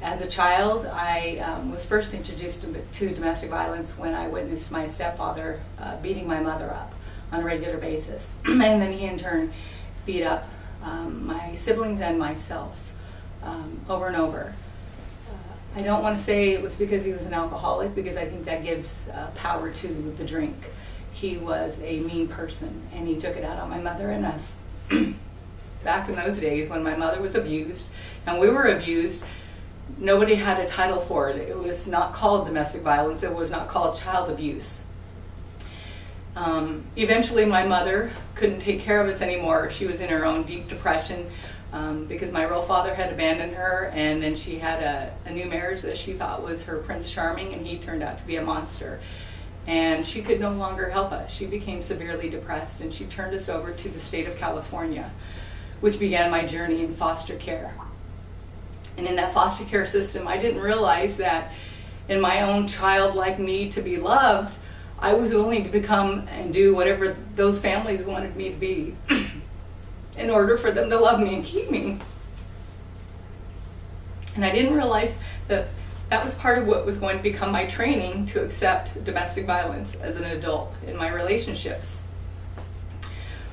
As a child, I was first introduced to domestic violence when I witnessed my stepfather beating my mother up on a regular basis. And then he in turn beat up my siblings and myself over and over. I don't want to say it was because he was an alcoholic, because I think that gives power to the drink. He was a mean person, and he took it out on my mother and us. Back in those days when my mother was abused and we were abused, nobody had a title for it. It was not called domestic violence. It was not called child abuse. Eventually my mother couldn't take care of us anymore. She was in her own deep depression because my real father had abandoned her, and then she had a new marriage that she thought was her Prince Charming, and he turned out to be a monster. And she could no longer help us. She became severely depressed, and she turned us over to the state of California, which began my journey in foster care. And in that foster care system, I didn't realize that in my own childlike need to be loved, I was willing to become and do whatever those families wanted me to be in order for them to love me and keep me. And I didn't realize that that was part of what was going to become my training to accept domestic violence as an adult in my relationships.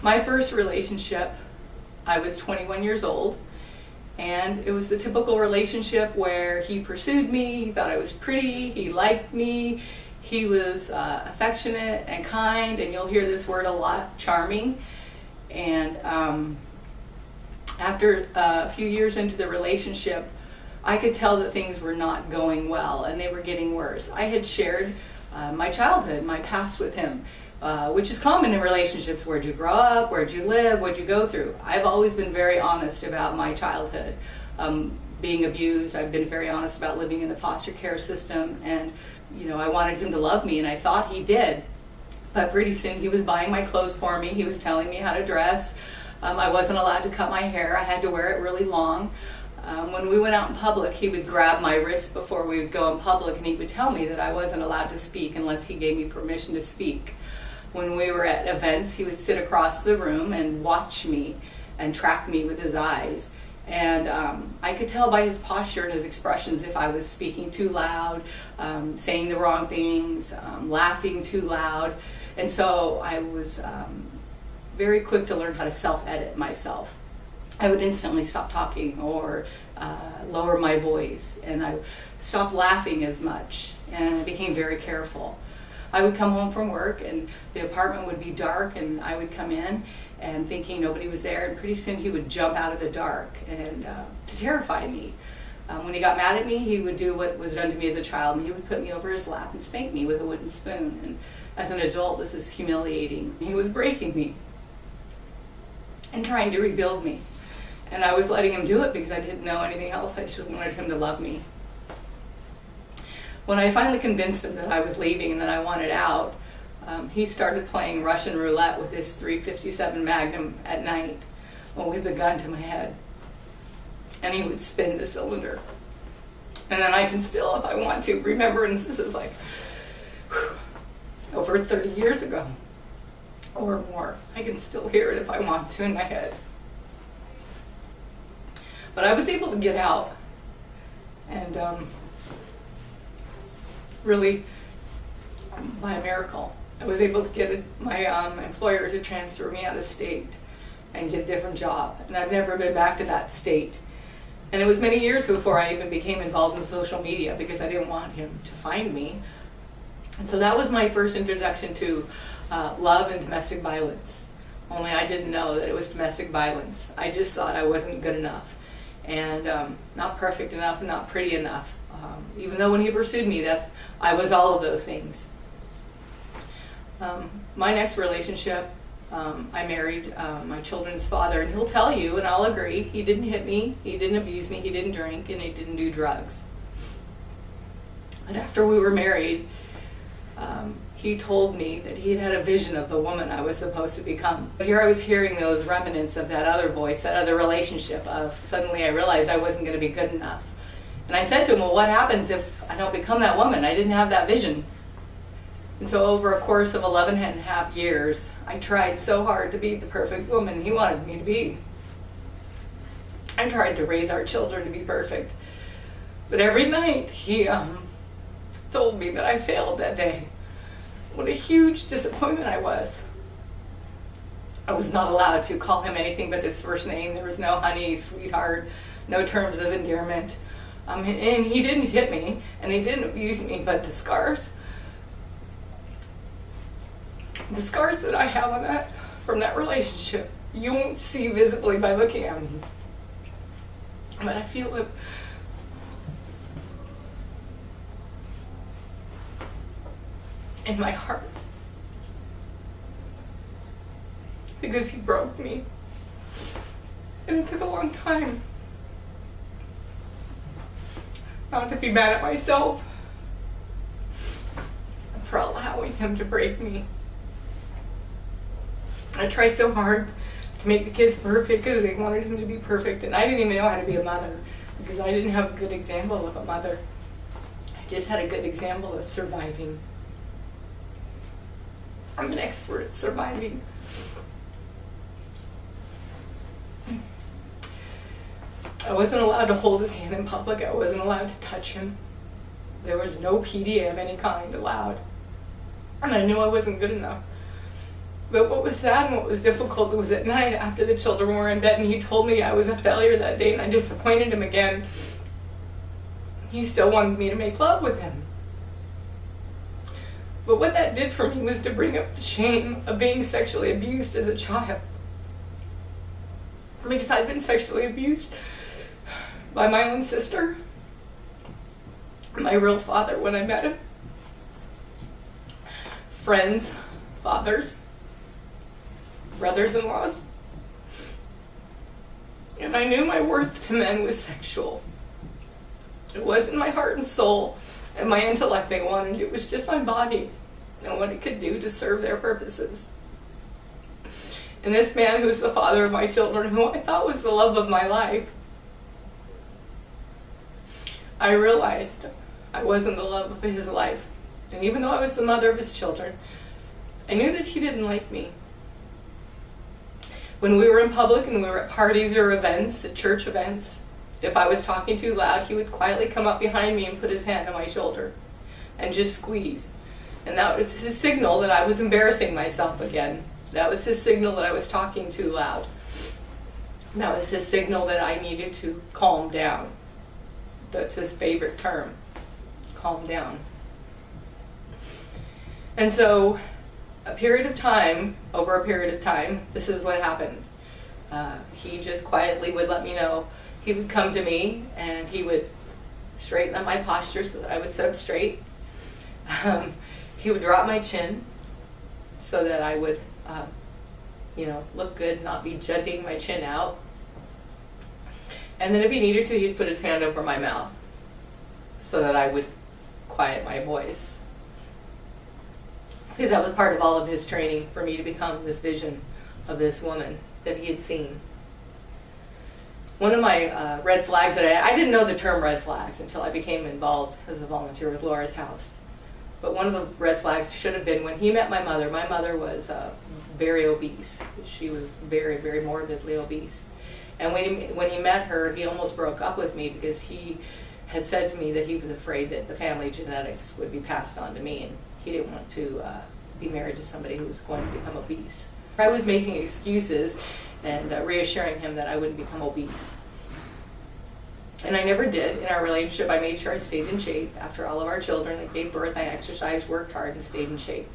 My first relationship, I was 21 years old, and it was the typical relationship where he pursued me, he thought I was pretty, he liked me, he was affectionate and kind, and you'll hear this word a lot, charming. And after a few years into the relationship, I could tell that things were not going well, and they were getting worse. I had shared my childhood, my past with him, which is common in relationships. Where'd you grow up? Where'd you live? What'd you go through? I've always been very honest about my childhood. Being abused, I've been very honest about living in the foster care system, and I wanted him to love me, and I thought he did. But pretty soon he was buying my clothes for me. He was telling me how to dress. I wasn't allowed to cut my hair. I had to wear it really long. When we went out in public, he would grab my wrist before we would go in public, and he would tell me that I wasn't allowed to speak unless he gave me permission to speak. When we were at events, he would sit across the room and watch me and track me with his eyes. And I could tell by his posture and his expressions if I was speaking too loud, saying the wrong things, laughing too loud. And so I was very quick to learn how to self-edit myself. I would instantly stop talking or lower my voice, and I stopped laughing as much, and I became very careful. I would come home from work, and the apartment would be dark, and I would come in and thinking nobody was there, and pretty soon he would jump out of the dark and to terrify me. When he got mad at me, he would do what was done to me as a child, and he would put me over his lap and spank me with a wooden spoon. And as an adult, this is humiliating. He was breaking me and trying to rebuild me. And I was letting him do it because I didn't know anything else. I just wanted him to love me. When I finally convinced him that I was leaving and that I wanted out, he started playing Russian roulette with his .357 Magnum at night, with the gun to my head. And he would spin the cylinder. And then I can still, if I want to, remember, and this is like over 30 years ago or more. I can still hear it if I want to in my head. But I was able to get out, and really, by a miracle, I was able to get my employer to transfer me out of state and get a different job. And I've never been back to that state. And it was many years before I even became involved in social media because I didn't want him to find me. And so that was my first introduction to love and domestic violence. Only I didn't know that it was domestic violence. I just thought I wasn't good enough. And not perfect enough, and not pretty enough. Even though when he pursued me, I was all of those things. My next relationship, I married my children's father, and he'll tell you, and I'll agree, he didn't hit me, he didn't abuse me, he didn't drink, and he didn't do drugs. But after we were married, he told me that he had had a vision of the woman I was supposed to become. But here I was hearing those remnants of that other voice, that other relationship of suddenly I realized I wasn't going to be good enough. And I said to him, well, what happens if I don't become that woman? I didn't have that vision. And so over a course of 11 and a half years, I tried so hard to be the perfect woman he wanted me to be. I tried to raise our children to be perfect. But every night he told me that I failed that day. What a huge disappointment I was. I was not allowed to call him anything but his first name. There was no honey, sweetheart, no terms of endearment. And he didn't hit me, and he didn't abuse me, but the scars that I have on that, from that relationship, you won't see visibly by looking at me. But I feel it in my heart. Because he broke me. And it took a long time not to be mad at myself for allowing him to break me. I tried so hard to make the kids perfect because they wanted him to be perfect, and I didn't even know how to be a mother because I didn't have a good example of a mother. I just had a good example of surviving. I'm an expert at surviving. I wasn't allowed to hold his hand in public. I wasn't allowed to touch him. There was no PDA of any kind allowed. And I knew I wasn't good enough. But what was sad and what was difficult was at night after the children were in bed and he told me I was a failure that day and I disappointed him again. He still wanted me to make love with him. But what that did for me was to bring up the shame of being sexually abused as a child. Because I'd been sexually abused by my own sister, my real father when I met him, friends, fathers, brothers-in-laws. And I knew my worth to men was sexual. It wasn't my heart and soul and my intellect they wanted. It was just my body and what it could do to serve their purposes. And this man who was the father of my children, who I thought was the love of my life, I realized I wasn't the love of his life. And even though I was the mother of his children, I knew that he didn't like me. When we were in public and we were at parties or events, at church events, if I was talking too loud, he would quietly come up behind me and put his hand on my shoulder and just squeeze. And that was his signal that I was embarrassing myself again. That was his signal that I was talking too loud. That was his signal that I needed to calm down. That's his favorite term, calm down. And so, over a period of time, this is what happened. He just quietly would let me know. He would come to me and he would straighten up my posture so that I would sit up straight. He would drop my chin so that I would look good, not be jutting my chin out. And then if he needed to, he'd put his hand over my mouth so that I would quiet my voice. Because that was part of all of his training for me to become this vision of this woman that he had seen. One of my red flags that I didn't know the term red flags until I became involved as a volunteer with Laura's House. But one of the red flags should have been when he met my mother. My mother was very obese. She was very, very morbidly obese. And when he met her, he almost broke up with me because he had said to me that he was afraid that the family genetics would be passed on to me, and he didn't want to be married to somebody who was going to become obese. I was making excuses and reassuring him that I wouldn't become obese. And I never did. In our relationship, I made sure I stayed in shape. After all of our children, I gave birth, I exercised, worked hard, and stayed in shape.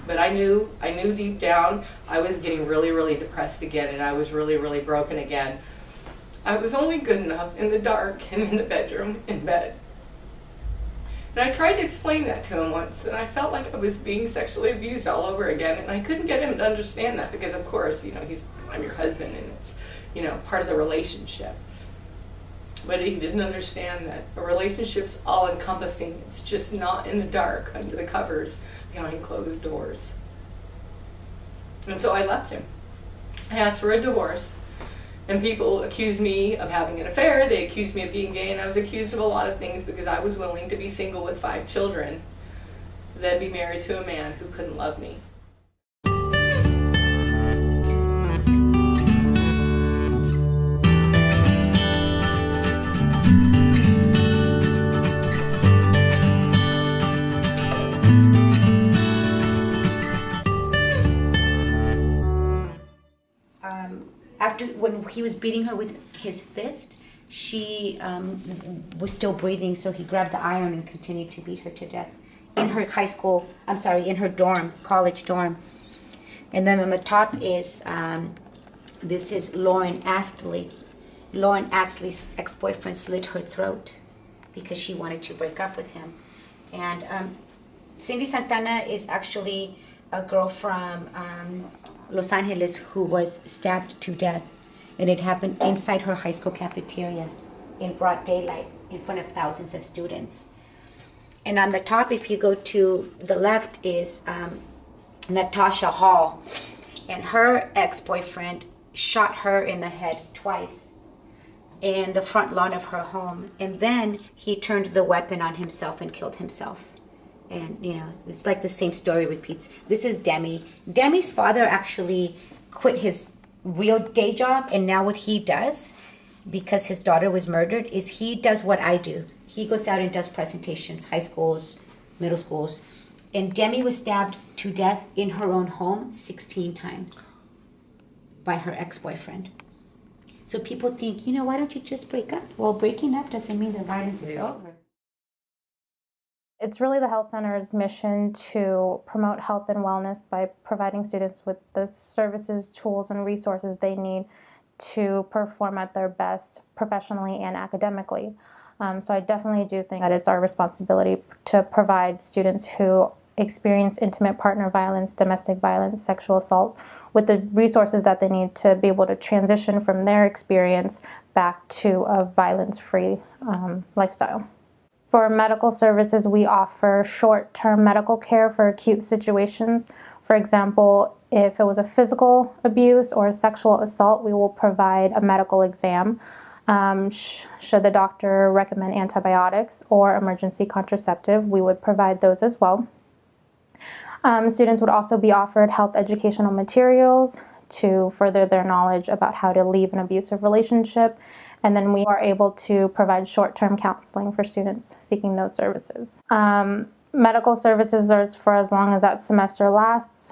But I knew deep down I was getting really, really depressed again, and I was really, really broken again. I was only good enough in the dark and in the bedroom, in bed. And I tried to explain that to him once, and I felt like I was being sexually abused all over again, and I couldn't get him to understand that because, of course, I'm your husband, and it's, part of the relationship. But he didn't understand that a relationship's all-encompassing. It's just not in the dark, under the covers, behind closed doors. And so I left him. I asked for a divorce. And people accused me of having an affair. They accused me of being gay, and I was accused of a lot of things because I was willing to be single with 5 children than be married to a man who couldn't love me. After, when he was beating her with his fist, she was still breathing, so he grabbed the iron and continued to beat her to death in her high school, I'm sorry, in her dorm, college dorm. And then on the top is, this is Lauren Astley. Lauren Astley's ex-boyfriend slit her throat because she wanted to break up with him. And Cindy Santana is actually a girl from Los Angeles who was stabbed to death. And it happened inside her high school cafeteria in broad daylight in front of thousands of students. And on the top, if you go to the left, is Natasha Hall. And her ex-boyfriend shot her in the head twice in the front lawn of her home. And then he turned the weapon on himself and killed himself. And, you know, it's like the same story repeats. This is Demi. Demi's father actually quit his real day job, and now what he does, because his daughter was murdered, is he does what I do. He goes out and does presentations, high schools, middle schools. And Demi was stabbed to death in her own home 16 times by her ex-boyfriend. So people think, you know, why don't you just break up? Well, breaking up doesn't mean the violence is over. It's really the health center's mission to promote health and wellness by providing students with the services, tools, and resources they need to perform at their best professionally and academically. So I definitely do think that it's our responsibility to provide students who experience intimate partner violence, domestic violence, sexual assault with the resources that they need to be able to transition from their experience back to a violence-free lifestyle. For medical services, we offer short-term medical care for acute situations. For example, if it was a physical abuse or a sexual assault, we will provide a medical exam. Should the doctor recommend antibiotics or emergency contraceptive, we would provide those as well. Students would also be offered health educational materials to further their knowledge about how to leave an abusive relationship. And then we are able to provide short-term counseling for students seeking those services. Medical services are for as long as that semester lasts.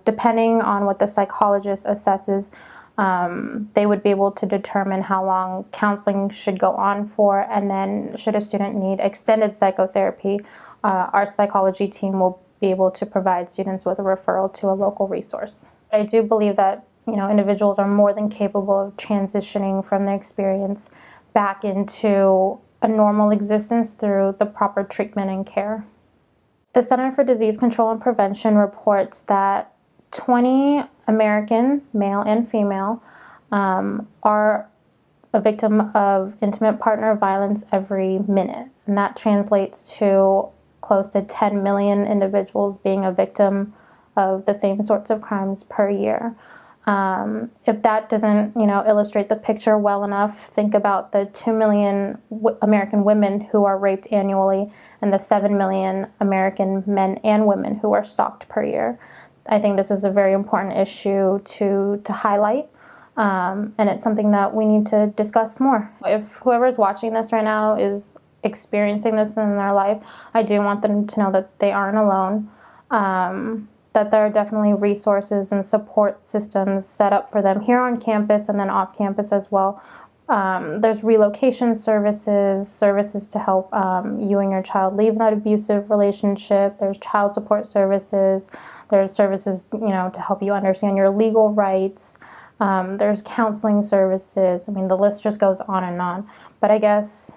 Depending on what the psychologist assesses, they would be able to determine how long counseling should go on for, and then should a student need extended psychotherapy, our psychology team will be able to provide students with a referral to a local resource. I do believe that individuals are more than capable of transitioning from their experience back into a normal existence through the proper treatment and care. The Center for Disease Control and Prevention reports that 20 American, male and female, are a victim of intimate partner violence every minute. And that translates to close to 10 million individuals being a victim of the same sorts of crimes per year. If that doesn't, illustrate the picture well enough, think about the 2 million American women who are raped annually and the 7 million American men and women who are stalked per year. I think this is a very important issue to highlight, and it's something that we need to discuss more. If whoever's watching this right now is experiencing this in their life, I do want them to know that they aren't alone. That there are definitely resources and support systems set up for them here on campus and then off campus as well. There's relocation services to help you and your child leave that abusive relationship. There's child support services. There's services, to help you understand your legal rights. There's counseling services. I mean, the list just goes on and on. But I guess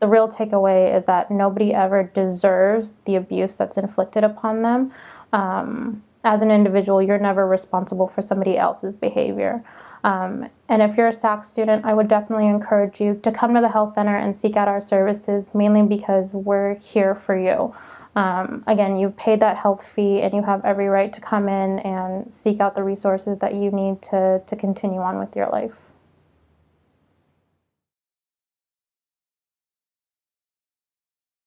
the real takeaway is that nobody ever deserves the abuse that's inflicted upon them. As an individual, you're never responsible for somebody else's behavior. And if you're a SAC student, I would definitely encourage you to come to the health center and seek out our services, mainly because we're here for you. Again, you've paid that health fee and you have every right to come in and seek out the resources that you need to continue on with your life.